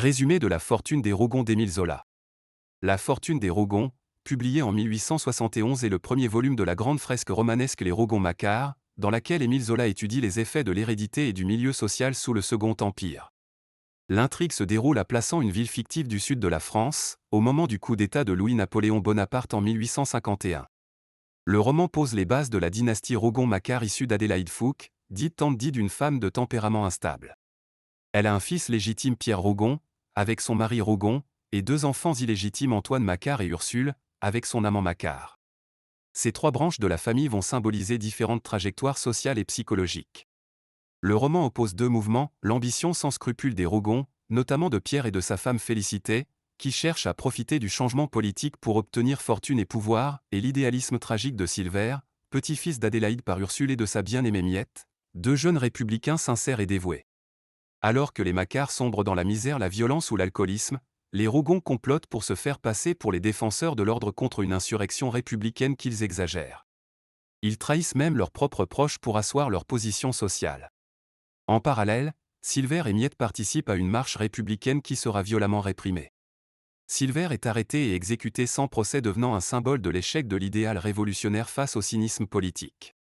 Résumé de la fortune des Rogons d'Émile Zola. La fortune des Rogons, publié en 1871, est le premier volume de la grande fresque romanesque Les Rougon-Macquart, dans laquelle Émile Zola étudie les effets de l'hérédité et du milieu social sous le Second Empire. L'intrigue se déroule à Plassans, une ville fictive du sud de la France, au moment du coup d'État de Louis-Napoléon Bonaparte en 1851. Le roman pose les bases de la dynastie Rougon-Macquart issue d'Adélaïde Fouque, dite tante d'une femme de tempérament instable. Elle a un fils légitime, Pierre Rougon, avec son mari Rougon, et deux enfants illégitimes, Antoine Macquart et Ursule, avec son amant Macquart. Ces trois branches de la famille vont symboliser différentes trajectoires sociales et psychologiques. Le roman oppose deux mouvements, l'ambition sans scrupule des Rougon, notamment de Pierre et de sa femme Félicité, qui cherchent à profiter du changement politique pour obtenir fortune et pouvoir, et l'idéalisme tragique de Silver, petit-fils d'Adélaïde par Ursule et de sa bien-aimée Miette, deux jeunes républicains sincères et dévoués. Alors que les Macquart sombrent dans la misère, la violence ou l'alcoolisme, les Rougon complotent pour se faire passer pour les défenseurs de l'ordre contre une insurrection républicaine qu'ils exagèrent. Ils trahissent même leurs propres proches pour asseoir leur position sociale. En parallèle, Silver et Miette participent à une marche républicaine qui sera violemment réprimée. Silver est arrêté et exécuté sans procès, devenant un symbole de l'échec de l'idéal révolutionnaire face au cynisme politique.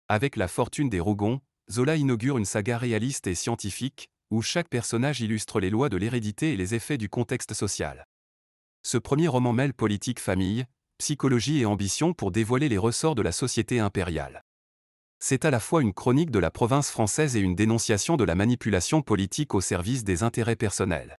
Avec la fortune des Rougon, Zola inaugure une saga réaliste et scientifique, où chaque personnage illustre les lois de l'hérédité et les effets du contexte social. Ce premier roman mêle politique, famille, psychologie et ambition pour dévoiler les ressorts de la société impériale. C'est à la fois une chronique de la province française et une dénonciation de la manipulation politique au service des intérêts personnels.